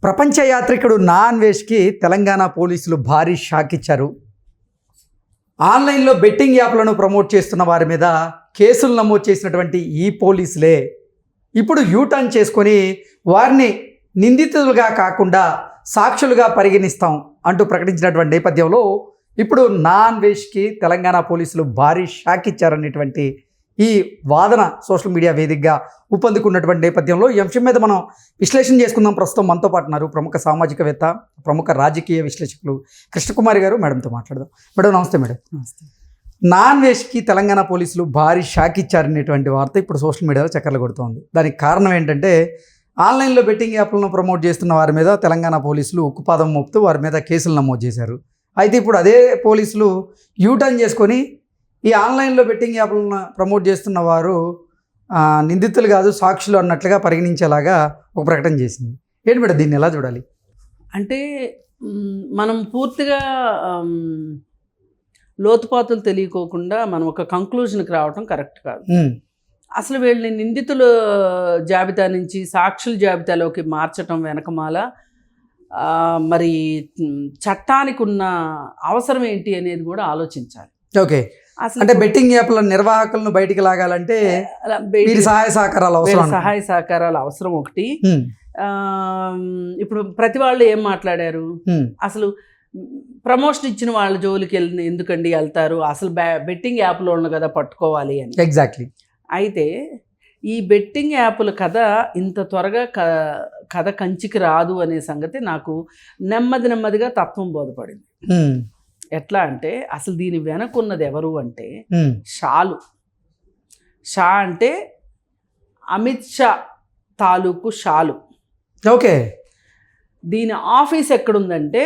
ప్రపంచ యాత్రికుడు నా అన్వేష్కి తెలంగాణ పోలీసులు భారీ షాక్ ఇచ్చారు. ఆన్లైన్లో బెట్టింగ్ యాప్లను ప్రమోట్ చేస్తున్న వారి మీద కేసులు నమోదు చేసినటువంటి ఈ పోలీసులే ఇప్పుడు యూటర్న్ చేసుకొని వారిని నిందితులుగా కాకుండా సాక్షులుగా పరిగణిస్తాం అంటూ ప్రకటించినటువంటి నేపథ్యంలో ఇప్పుడు నా అన్వేష్కి తెలంగాణ పోలీసులు భారీ షాక్ ఇచ్చారనేటువంటి ఈ వాదన సోషల్ మీడియా వేదికగా ఊపందుకున్నటువంటి నేపథ్యంలో ఈ అంశం మీద మనం విశ్లేషణ చేసుకుందాం. ప్రస్తుతం మనతో పాటు ఉన్నారు ప్రముఖ సామాజికవేత్త, ప్రముఖ రాజకీయ విశ్లేషకులు కృష్ణకుమారి గారు. మేడంతో మాట్లాడదాం. మేడం నమస్తే. మేడం నమస్తే. నా అన్వేష్కి తెలంగాణ పోలీసులు భారీ షాక్ ఇచ్చారనేటువంటి వార్త ఇప్పుడు సోషల్ మీడియాలో చక్కర్లు కొడుతోంది. దానికి కారణం ఏంటంటే ఆన్లైన్లో బెట్టింగ్ యాప్లను ప్రమోట్ చేస్తున్న వారి మీద తెలంగాణ పోలీసులు ఉక్కుపాదం మోపుతూ వారి మీద కేసులు నమోదు చేశారు. అయితే ఇప్పుడు అదే పోలీసులు యూటర్న్ చేసుకొని ఈ ఆన్లైన్లో బెట్టింగ్ యాప్లను ప్రమోట్ చేస్తున్న వారు నిందితులు కాదు సాక్షులు అన్నట్లుగా పరిగణించేలాగా ఒక ప్రకటన చేసింది. ఏంటి మేడం దీన్ని ఎలా చూడాలి? అంటే మనం పూర్తిగా లోతుపాతులు తెలియకోకుండా మనం ఒక కంక్లూజన్కి రావటం కరెక్ట్ కాదు. అసలు వీళ్ళని నిందితుల జాబితా నుంచి సాక్షుల జాబితాలోకి మార్చటం వెనకమాల మరి చట్టానికి ఉన్న అవసరం ఏంటి అనేది కూడా ఆలోచించాలి. ఓకే, అంటే బెట్టింగ్ యాప్ల నిర్వాహకులను బయటికి లాగాలంటే సహాయ సహకారాలు అవసరం ఒకటి. ఇప్పుడు ప్రతి వాళ్ళు ఏం మాట్లాడారు, అసలు ప్రమోషన్ ఇచ్చిన వాళ్ళ జోలికి ఎందుకండి వెళ్తారు, అసలు బెట్టింగ్ యాప్లో ఉన్న కదా పట్టుకోవాలి అని. ఎగ్జాక్ట్లీ. అయితే ఈ బెట్టింగ్ యాప్ల కథ ఇంత త్వరగా కథ కంచికి రాదు అనే సంగతి నాకు నెమ్మదిగా తత్వం బోధపడింది. ఎట్లా అంటే అసలు దీని వెనకున్నది ఎవరు అంటే షా అంటే అమిత్ షా తాలూకు షాలు. ఓకే, దీని ఆఫీస్ ఎక్కడుందంటే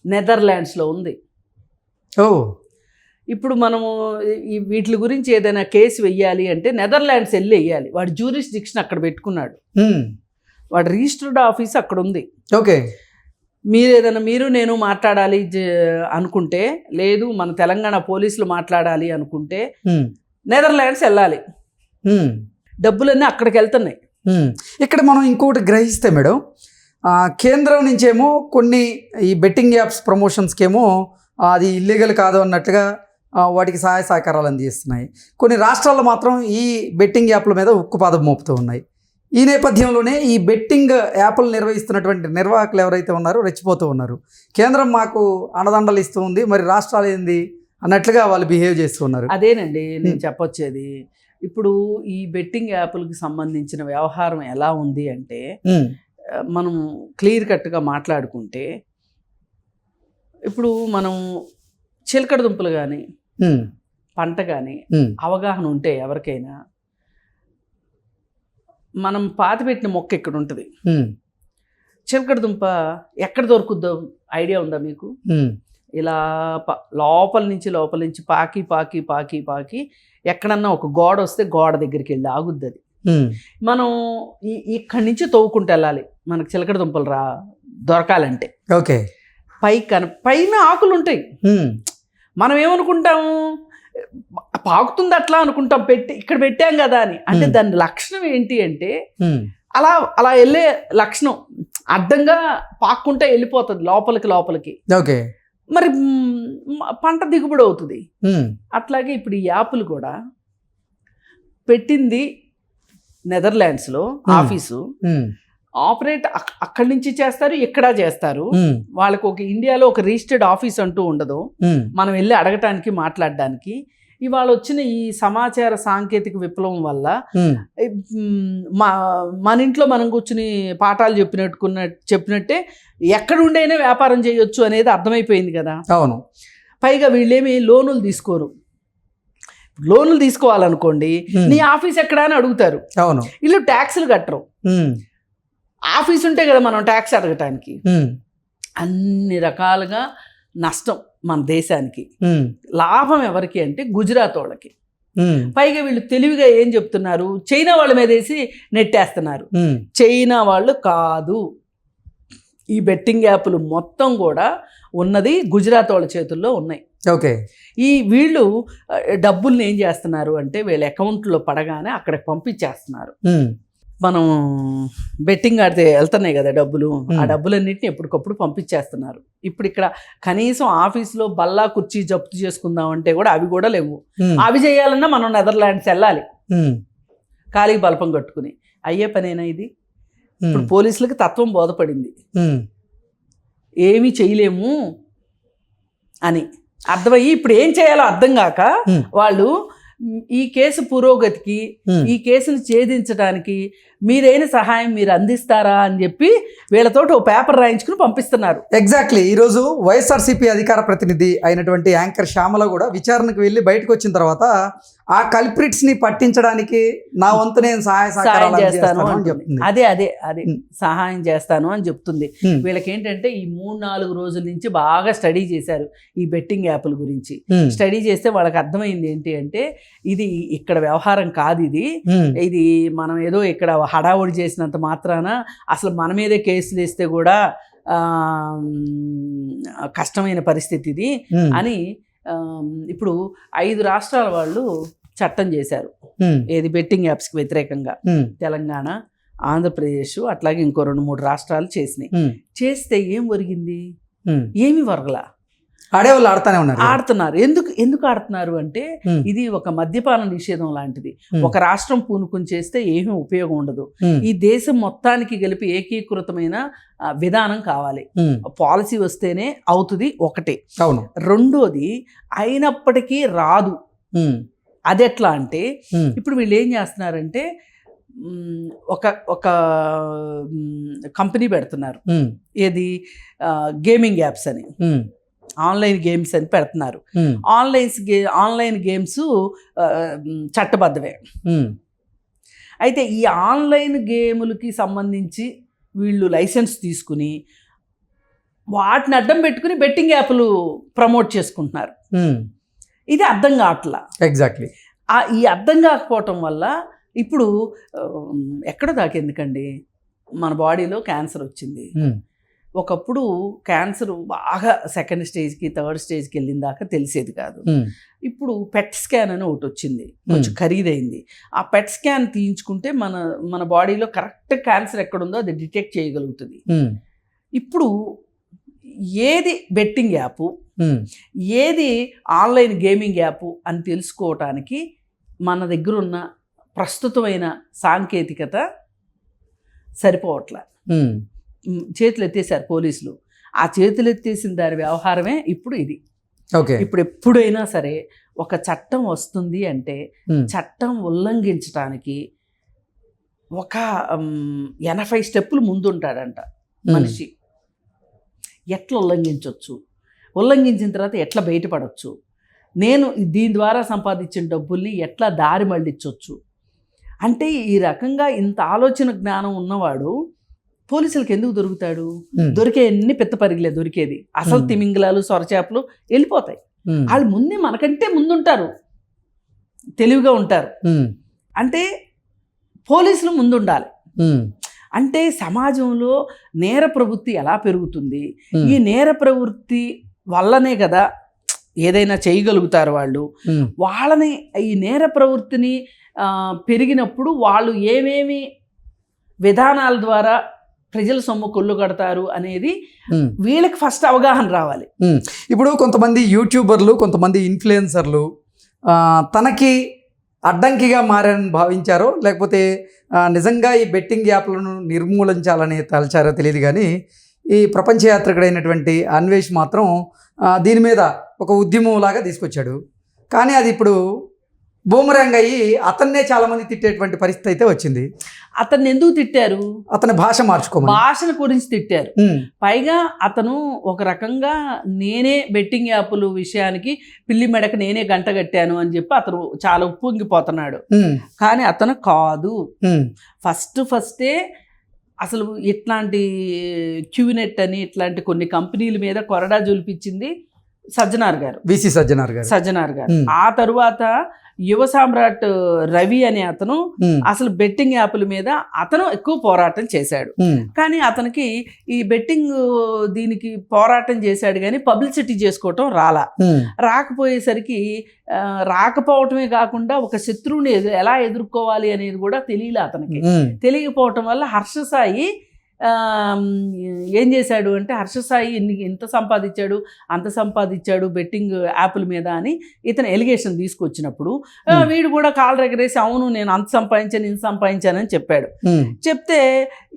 నెదర్లాండ్స్లో ఉంది. ఓ, ఇప్పుడు మనము వీటి గురించి ఏదైనా కేసు వెయ్యాలి అంటే నెదర్లాండ్స్ వెళ్ళి వెయ్యాలి. వాడు జ్యూరిస్డిక్షన్ అక్కడ పెట్టుకున్నాడు, వాడు రిజిస్టర్డ్ ఆఫీస్ అక్కడ ఉంది. ఓకే, మీరు నేను మాట్లాడాలి అనుకుంటే, లేదు మన తెలంగాణ పోలీసులు మాట్లాడాలి అనుకుంటే నెదర్లాండ్స్ వెళ్ళాలి. డబ్బులన్నీ అక్కడికి వెళ్తున్నాయి. ఇక్కడ మనం ఇంకోటి గ్రహిస్తే మేడం, కేంద్రం నుంచేమో కొన్ని ఈ బెట్టింగ్ యాప్స్ ప్రమోషన్స్కేమో అది ఇల్లీగల్ కాదు అన్నట్టుగా వాటికి సహాయ సహకారాలు అందిస్తున్నాయి. కొన్ని రాష్ట్రాల్లో మాత్రం ఈ బెట్టింగ్ యాప్ల మీద ఉక్కుపాదం మోపుతూ ఉన్నాయి. ఈ నేపథ్యంలోనే ఈ బెట్టింగ్ యాప్లు నిర్వహిస్తున్నటువంటి నిర్వాహకులు ఎవరైతే ఉన్నారో రెచ్చిపోతూ ఉన్నారు. కేంద్రం మాకు అండదండలు ఇస్తూ ఉంది, మరి రాష్ట్రాలు ఏంది అన్నట్లుగా వాళ్ళు బిహేవ్ చేస్తూ ఉన్నారు. అదేనండి నేను చెప్పొచ్చేది. ఇప్పుడు ఈ బెట్టింగ్ యాప్లకు సంబంధించిన వ్యవహారం ఎలా ఉంది అంటే, మనం క్లియర్ కట్గా మాట్లాడుకుంటే, ఇప్పుడు మనం చిలకడ దుంపలు కానీ పంట కానీ అవగాహన ఉంటే ఎవరికైనా, మనం పాతిపెట్టిన మొక్క ఇక్కడ ఉంటుంది, చిలకడ దుంప ఎక్కడ దొరుకుద్దో ఐడియా ఉందా మీకు? ఇలా లోపల నుంచి పాకి పాకి పాకి పాకి ఎక్కడన్నా ఒక గోడ వస్తే గోడ దగ్గరికి వెళ్ళి ఆగుద్ది అది. మనం ఇక్కడి నుంచి తవ్వుకుంటూ వెళ్ళాలి మనకు చిలకడ దుంపలు దొరకాలంటే. ఓకే, పైన ఆకులు ఉంటాయి. మనం ఏమనుకుంటాము, పాకుతుంది అట్లా అనుకుంటాం, ఇక్కడ పెట్టాం కదా అని. అంటే దాని లక్షణం ఏంటి అంటే అలా వెళ్ళే లక్షణం, అడ్డంగా పాక్కుంటే వెళ్ళిపోతుంది లోపలికి. ఓకే, మరి పంట దిగుబడి అవుతుంది. అట్లాగే ఇప్పుడు ఈ యాప్లు కూడా పెట్టింది నెదర్లాండ్స్లో ఆఫీసు, ఆపరేట్ అక్కడి నుంచి చేస్తారు, ఇక్కడ చేస్తారు. వాళ్ళకి ఒక ఇండియాలో ఒక రిజిస్టర్డ్ ఆఫీస్ అంటూ ఉండదు మనం వెళ్ళి అడగటానికి మాట్లాడడానికి. ఇవాళ వచ్చిన ఈ సమాచార సాంకేతిక విప్లవం వల్ల మన ఇంట్లో మనం కూర్చుని పాఠాలు చెప్పినట్టే ఎక్కడుండైనా వ్యాపారం చేయొచ్చు అనేది అర్థమైపోయింది కదా. అవును. పైగా వీళ్ళేమి లోనులు తీసుకోరు. లోనులు తీసుకోవాలనుకోండి, నీ ఆఫీస్ ఎక్కడా అని అడుగుతారు. అవును. వీళ్ళు ట్యాక్సులు కట్టరు. ఆఫీస్ ఉంటే కదా మనం ట్యాక్స్ అడగటానికి. అన్ని రకాలుగా నష్టం మన దేశానికి. లాభం ఎవరికి అంటే గుజరాత్ వాళ్ళకి. పైగా వీళ్ళు తెలివిగా ఏం చెప్తున్నారు, చైనా వాళ్ళ మీద వేసి నెట్టేస్తున్నారు. చైనా వాళ్ళు కాదు, ఈ బెట్టింగ్ యాప్లు మొత్తం కూడా ఉన్నది గుజరాత్ వాళ్ళ చేతుల్లో ఉన్నాయి. ఓకే, ఈ వీళ్ళు డబ్బుల్ని ఏం చేస్తున్నారు అంటే వీళ్ళ అకౌంట్లో పడగానే అక్కడికి పంపించేస్తున్నారు. మనం బెట్టింగ్ ఆడితే వెళ్తున్నాయి కదా డబ్బులు, ఆ డబ్బులన్నింటినీ ఎప్పటికప్పుడు పంపించేస్తున్నారు. ఇప్పుడు ఇక్కడ కనీసం ఆఫీస్లో బల్లా కుర్చీ జప్తు చేసుకుందాం అంటే కూడా అవి కూడా లేవు. అవి చేయాలన్నా మనం నెదర్లాండ్స్ వెళ్ళాలి ఖాళీ బలపం కట్టుకుని. అయ్యే పనేనా ఇది? ఇప్పుడు పోలీసులకి తత్వం బోధపడింది, ఏమీ చేయలేము అని అర్థమయ్యి ఇప్పుడు ఏం చేయాలో అర్థం కాక వాళ్ళు ఈ కేసు పురోగతికి, ఈ కేసును ఛేదించడానికి మీరైన సహాయం మీరు అందిస్తారా అని చెప్పి వీళ్ళతోటి ఓ పేపర్ రాయించుకుని పంపిస్తున్నారు. ఎగ్జాక్ట్లీ. ఈరోజు వైఎస్ఆర్సీపీ అధికార ప్రతినిధి అయినటువంటి యాంకర్ శ్యామల కూడా విచారణకు వెళ్ళి బయటకు వచ్చిన తర్వాత ఆ కల్ప్రిట్స్ ని పట్టించడానికి నా వంతు నేను సహాయం చేస్తాను అని చెప్తుంది. అదే సహాయం చేస్తాను అని చెప్తుంది. వీళ్ళకి ఏంటంటే ఈ 3-4 రోజుల నుంచి బాగా స్టడీ చేశారు ఈ బెట్టింగ్ యాప్ల గురించి. స్టడీ చేస్తే వాళ్ళకి అర్థమైంది ఏంటి అంటే ఇది ఇక్కడ వ్యవహారం కాదు, ఇది మనం ఏదో ఇక్కడ హడావుడి చేసినంత మాత్రాన అసలు మన మీదే కేసులు వేస్తే కూడా కష్టమైన పరిస్థితి ఇది అని ఇప్పుడు 5 రాష్ట్రాల వాళ్ళు చట్టం చేశారు ఏది బెట్టింగ్ యాప్స్కి వ్యతిరేకంగా. తెలంగాణ, ఆంధ్రప్రదేశ్, అట్లాగే ఇంకో 2-3 రాష్ట్రాలు చేసినాయి. చేస్తే ఏం ఒరిగింది? ఏమి వరగలా. ఆడేవాళ్ళు ఆడుతున్నారు. ఎందుకు ఆడుతున్నారు అంటే ఇది ఒక మద్యపాన నిషేధం లాంటిది. ఒక రాష్ట్రం పూనుకుని చేస్తే ఏమీ ఉపయోగం ఉండదు. ఈ దేశం మొత్తానికి కలిపి ఏకీకృతమైన విధానం కావాలి. పాలసీ వస్తేనే అవుతుంది ఒకటి. రెండోది అయినప్పటికీ రాదు. అది ఎట్లా అంటే ఇప్పుడు వీళ్ళు ఏం చేస్తున్నారంటే ఒక కంపెనీ పెడుతున్నారు, ఏది గేమింగ్ యాప్స్ అని, ఆన్లైన్ గేమ్స్ అని పెడుతున్నారు. ఆన్లైన్ గేమ్స్ చట్టబద్ధమే. అయితే ఈ ఆన్లైన్ గేములకి సంబంధించి వీళ్ళు లైసెన్స్ తీసుకుని వాటిని అడ్డం పెట్టుకుని బెట్టింగ్ యాప్లు ప్రమోట్ చేసుకుంటున్నారు. ఇది అర్థం కావట్లా. ఎగ్జాక్ట్లీ. ఈ అర్థం కాకపోవటం వల్ల ఇప్పుడు ఎక్కడ దాకా ఎందుకండి మన బాడీలో క్యాన్సర్ వచ్చింది. ఒకప్పుడు క్యాన్సర్ బాగా 2nd స్టేజ్కి 3rd స్టేజ్కి వెళ్ళిన దాకా తెలిసేది కాదు. ఇప్పుడు పెట్ స్కాన్ అని ఒకటి వచ్చింది, కొంచెం ఖరీదైంది. ఆ పెట్ స్కాన్ తీయించుకుంటే మన బాడీలో కరెక్ట్ క్యాన్సర్ ఎక్కడుందో అది డిటెక్ట్ చేయగలుగుతుంది. ఇప్పుడు ఏది బెట్టింగ్ యాప్, ఏది ఆన్లైన్ గేమింగ్ యాప్ అని తెలుసుకోవటానికి మన దగ్గర ఉన్న ప్రస్తుతమైన సాంకేతికత సరిపోవట్లే. చేతులు ఎత్తేసారు పోలీసులు. ఆ చేతులు ఎత్తేసిన దాని వ్యవహారమే ఇప్పుడు ఇది. ఇప్పుడు ఎప్పుడైనా సరే ఒక చట్టం వస్తుంది అంటే చట్టం ఉల్లంఘించడానికి ఒక 80 స్టెప్పులు ముందుంటాడంట మనిషి. ఎట్లా ఉల్లంఘించవచ్చు, ఉల్లంఘించిన తర్వాత ఎట్లా బయటపడవచ్చు, నేను దీని ద్వారా సంపాదించిన డబ్బుల్ని ఎట్లా దారి మళ్ళించవచ్చు అంటే ఈ రకంగా ఇంత ఆలోచన జ్ఞానం ఉన్నవాడు పోలీసులకు ఎందుకు దొరుకుతాడు? దొరికే ఎన్ని పెద్ద పరిగిలే దొరికేది. అసలు తిమింగలాలు, సొరచేపలు వెళ్ళిపోతాయి. వాళ్ళు ముందే మనకంటే ముందుంటారు, తెలివిగా ఉంటారు. అంటే పోలీసులు ముందుండాలి. అంటే సమాజంలో నేర ప్రవృత్తి ఎలా పెరుగుతుంది? ఈ నేర ప్రవృత్తి వల్లనే కదా ఏదైనా చేయగలుగుతారు వాళ్ళు. వాళ్ళని ఈ నేర ప్రవృత్తిని పెరిగినప్పుడు వాళ్ళు ఏమేమి విధానాల ద్వారా ప్రజల సొమ్ము కొల్లు కడతారు అనేది వీళ్ళకి ఫస్ట్ అవగాహన రావాలి. ఇప్పుడు కొంతమంది యూట్యూబర్లు, కొంతమంది ఇన్ఫ్లుయెన్సర్లు తనకి అడ్డంకిగా మారని భావించారో లేకపోతే నిజంగా ఈ బెట్టింగ్ యాప్లను నిర్మూలించాలని తలచారో తెలియదు, కానీ ఈ ప్రపంచ యాత్రికుడైనటువంటి అన్వేష్ మాత్రం దీని మీద ఒక ఉద్యమంలాగా తీసుకొచ్చాడు. కానీ అది ఇప్పుడు బూమరాంగ్ అయ్యి అతన్నే చాలామంది తిట్టేటువంటి పరిస్థితి అయితే వచ్చింది. అతన్ని ఎందుకు తిట్టారు? అతని భాషను గురించి తిట్టారు. పైగా అతను ఒక రకంగా నేనే బెట్టింగ్ యాప్లు విషయానికి పిల్లి మెడకు నేనే గంట కట్టాను అని చెప్పి అతను చాలా ఉప్పొంగిపోతున్నాడు. కానీ అతను కాదు. ఫస్టే అసలు ఇట్లాంటి క్యూనెట్ అని ఇట్లాంటి కొన్ని కంపెనీల మీద కొరడా జులిపించింది సజ్జనార్ గారు, విసి సజ్జనార్ గారు. ఆ తరువాత యువ సామ్రాట్ రవి అనే అతను అసలు బెట్టింగ్ యాప్ల మీద అతను ఎక్కువ పోరాటం చేశాడు. కానీ అతనికి ఈ బెట్టింగ్ దీనికి పోరాటం చేశాడు కానీ పబ్లిసిటీ చేసుకోవటం రాకపోయేసరికి రాకపోవటమే కాకుండా ఒక శత్రువుని ఎలా ఎదుర్కోవాలి అనేది కూడా తెలియలే అతనికి. తెలియకపోవటం వల్ల హర్షసాయి ఏం చేశాడు అంటే, హర్షసాయి ఇంత సంపాదించాడు అంత సంపాదించాడు బెట్టింగ్ యాప్ల మీద అని ఇతను ఎలిగేషన్ తీసుకొచ్చినప్పుడు వీడు కూడా కాళ్ళు ఎగరేసి అవును నేను అంత సంపాదించాను ఇంత సంపాదించానని చెప్పాడు. చెప్తే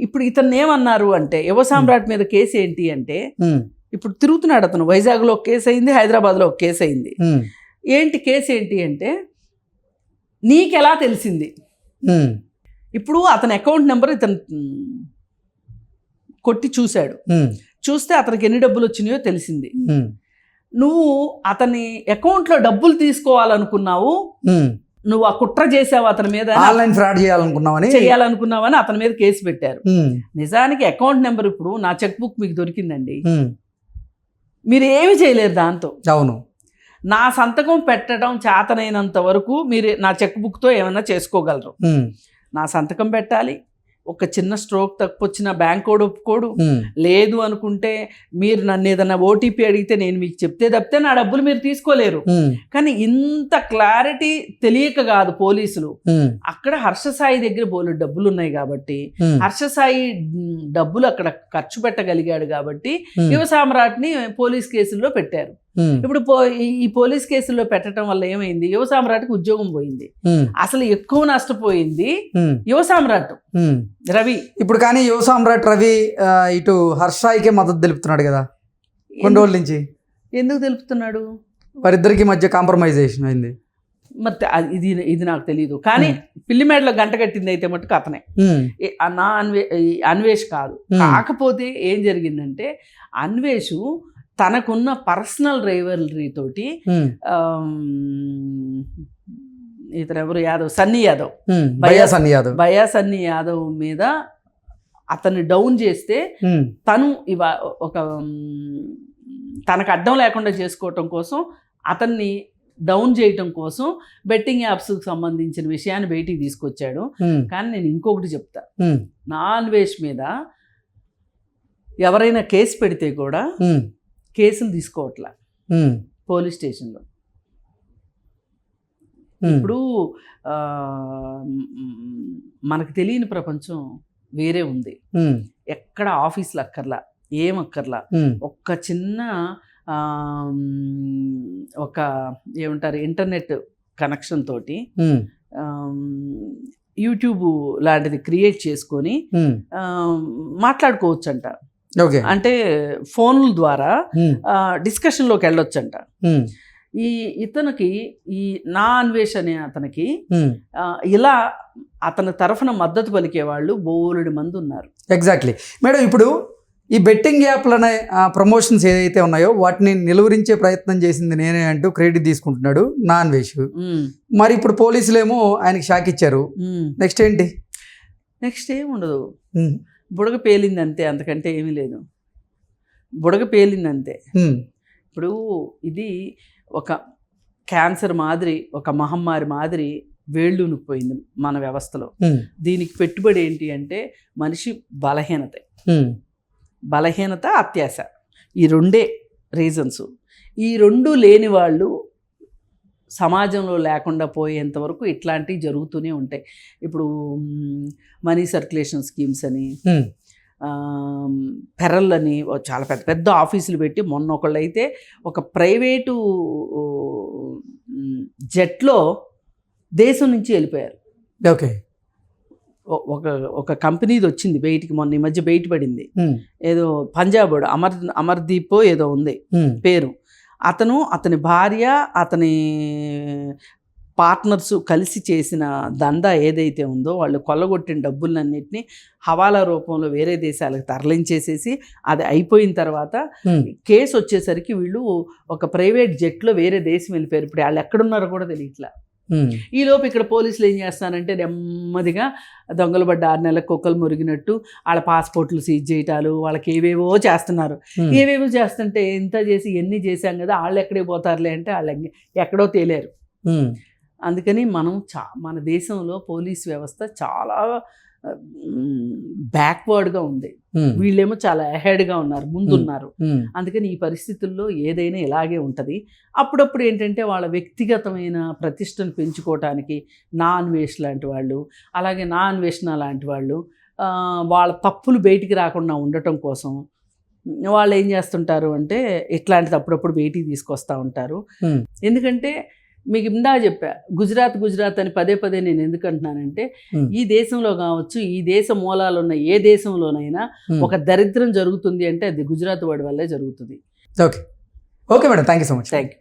ఇప్పుడు ఇతను ఏమన్నారు అంటే, యువ సామ్రాట్ మీద కేసు ఏంటి అంటే, ఇప్పుడు తిరుగుతున్నాడు అతను. వైజాగ్లో ఒక కేసు అయింది, హైదరాబాద్లో ఒక కేసు అయింది. కేసు ఏంటి అంటే, నీకెలా తెలిసింది? ఇప్పుడు అతని అకౌంట్ నెంబర్ ఇతను కొట్టి చూశాడు. చూస్తే అతనికి ఎన్ని డబ్బులు వచ్చినాయో తెలిసింది. నువ్వు అతని అకౌంట్లో డబ్బులు తీసుకోవాలనుకున్నావు, నువ్వు ఆ కుట్ర చేసావు అతని మీద, ఆన్లైన్ ఫ్రాడ్ చేయాలనుకున్నావని అతని మీద కేసు పెట్టారు. నిజానికి అకౌంట్ నెంబర్ ఇప్పుడు నా చెక్ బుక్ మీకు దొరికిందండి, మీరు ఏమి చేయలేరు దాంతో. అవును, నా సంతకం పెట్టడం చేతనైనంత వరకు మీరు నా చెక్ బుక్తో ఏమైనా చేసుకోగలరు. నా సంతకం పెట్టాలి, ఒక చిన్న స్ట్రోక్ తక్కువచ్చిన బ్యాంక్ కోడ్ ఒప్పుకోడు. లేదు అనుకుంటే మీరు నన్ను ఏదైనా ఓటీపీ అడిగితే నేను మీకు చెప్తే తప్పితే నా డబ్బులు మీరు తీసుకోలేరు. కానీ ఇంత క్లారిటీ తెలియక కాదు పోలీసులు. అక్కడ హర్షసాయి దగ్గర బోలు డబ్బులు ఉన్నాయి కాబట్టి హర్షసాయి డబ్బులు అక్కడ ఖర్చు పెట్టగలిగాడు కాబట్టి యువ సామ్రాట్ని పోలీస్ కేసుల్లో పెట్టారు. ఇప్పుడు ఈ పోలీస్ కేసుల్లో పెట్టడం వల్ల ఏమైంది, యువ సామ్రాట్కి ఉద్యోగం పోయింది. అసలు ఎక్కువ నష్టపోయింది యువ సామ్రాట్ రవి. ఇప్పుడు కానీ యువ సామ్రాట్ రవి ఇటు హర్షాయికే మద్దతు తెలుపుతున్నాడు కదా కొన్ని రోజుల నుంచి. ఎందుకు తెలుపుతున్నాడు? వారిద్దరికి మధ్య కాంప్రమైజేషన్ అయింది. మరి ఇది నాకు తెలియదు. కానీ పిల్లిమేడలో గంట కట్టింది అయితే మటుకు అతనే, నా అన్వేష్ కాదు. కాకపోతే ఏం జరిగిందంటే, అన్వేష్ తనకున్న పర్సనల్ రైవలరీ తోటి ఇతను ఎవరు యాదవ్, సన్నీ యాదవ్, భయా సన్నీ యాదవ్ మీద అతన్ని డౌన్ చేస్తే తను తనకు అడ్డం లేకుండా చేసుకోవటం కోసం అతన్ని డౌన్ చేయటం కోసం బెట్టింగ్ యాప్స్కి సంబంధించిన విషయాన్ని బయటికి తీసుకొచ్చాడు. కానీ నేను ఇంకొకటి చెప్తా, నా అన్వేష్ మీద ఎవరైనా కేసు పెడితే కూడా కేసులు తీసుకోవట్లా పోలీస్ స్టేషన్లో. ఇప్పుడు మనకు తెలియని ప్రపంచం వేరే ఉంది. ఎక్కడ ఆఫీసులు అక్కర్లా, ఏం అక్కర్లా, ఒక్క చిన్న ఒక ఏమంటారు ఇంటర్నెట్ కనెక్షన్ తోటి యూట్యూబ్ లాంటిది క్రియేట్ చేసుకొని మాట్లాడుకోవచ్చంట. అంటే ఫోన్ల ద్వారా డిస్కషన్లోకి వెళ్ళొచ్చంట. ఇతనికి ఈ నా అన్వేష్ అనే అతనికి ఇలా అతని తరఫున మద్దతు పలికే వాళ్ళు బోలెడు మంది ఉన్నారు. Exactly madam. ఇప్పుడు ఈ బెట్టింగ్ యాప్లనే ప్రమోషన్స్ ఏదైతే ఉన్నాయో వాటిని నిలువరించే ప్రయత్నం చేసింది నేనే అంటూ క్రెడిట్ తీసుకుంటున్నాడు నా అన్వేష్. మరి ఇప్పుడు పోలీసులేమో ఆయనకి షాక్ ఇచ్చారు. నెక్స్ట్ ఏంటి? నెక్స్ట్ ఏమి ఉండదు, బుడగ పేలింది అంతే, అంతకంటే ఏమీ లేదు. బుడగ పేలింది అంతే. ఇప్పుడు ఇది ఒక క్యాన్సర్ మాదిరి, ఒక మహమ్మారి మాదిరి వేళ్ళునిపోయింది మన వ్యవస్థలో. దీనికి పెట్టుబడి ఏంటి అంటే మనిషి బలహీనత, అత్యాశ, ఈ రెండే రీజన్స్. ఈ రెండు లేని వాళ్ళు సమాజంలో లేకుండా పోయేంత వరకు ఇట్లాంటివి జరుగుతూనే ఉంటాయి. ఇప్పుడు మనీ సర్క్యులేషన్ స్కీమ్స్ అని, పెరల్ అని చాలా పెద్ద పెద్ద ఆఫీసులు పెట్టి, మొన్న ఒకళ్ళు అయితే ఒక ప్రైవేటు జెట్లో దేశం నుంచి వెళ్ళిపోయారు. ఓకే, ఒక కంపెనీది వచ్చింది బయటికి, మొన్న ఈ మధ్య బయటపడింది. ఏదో పంజాబ్ అమర్దీప్ ఏదో ఉంది పేరు. అతని భార్య, అతని పార్ట్నర్స్ కలిసి చేసిన దందా ఏదైతే ఉందో, వాళ్ళు కొల్లగొట్టిన డబ్బులన్నింటినీ హవాలా రూపంలో వేరే దేశాలకు తరలించేసేసి అది అయిపోయిన తర్వాత కేసు వచ్చేసరికి వీళ్ళు ఒక ప్రైవేట్ జెట్లో వేరే దేశం వెళ్ళిపోయారు. ఇప్పుడు వాళ్ళు ఎక్కడున్నారో కూడా తెలియట్లా. ఈలోపు ఇక్కడ పోలీసులు ఏం చేస్తారంటే నెమ్మదిగా దొంగలు పడ్డ 6 నెలలకు కుక్కలు మురిగినట్టు వాళ్ళ పాస్పోర్ట్లు సీజ్ చేయటాలు, వాళ్ళకి ఏవేవో చేస్తున్నారు. ఏవేవో చేస్తుంటే ఇంత చేసి ఎన్ని చేశాం కదా, వాళ్ళు ఎక్కడికి పోతారులే అంటే వాళ్ళు ఎక్కడో తేలేరు. అందుకని మనం మన దేశంలో పోలీస్ వ్యవస్థ చాలా బ్యాక్వర్డ్గా ఉంది. వీళ్ళేమో చాలా అహెడ్గా ఉన్నారు, ముందున్నారు. అందుకని ఈ పరిస్థితుల్లో ఏదైనా ఇలాగే ఉంటుంది. అప్పుడప్పుడు ఏంటంటే వాళ్ళ వ్యక్తిగతమైన ప్రతిష్టను పెంచుకోవటానికి నాన్వేష్ లాంటి వాళ్ళు, అలాగే నాన్వేషణ లాంటి వాళ్ళు వాళ్ళ తప్పులు బయటికి రాకుండా ఉండటం కోసం వాళ్ళు ఏం చేస్తుంటారు అంటే ఇట్లాంటిది అప్పుడప్పుడు బయటికి తీసుకొస్తూ ఉంటారు. ఎందుకంటే మీకు ఇందా చెప్పా, గుజరాత్ అని పదే పదే నేను ఎందుకు అంటున్నానంటే ఈ దేశంలో కావచ్చు, ఈ దేశ మూలాలు ఉన్న ఏ దేశంలోనైనా ఒక దరిద్రం జరుగుతుంది అంటే అది గుజరాత్ వాడి వల్లే జరుగుతుంది. Okay madam, thank you so much. Thank you.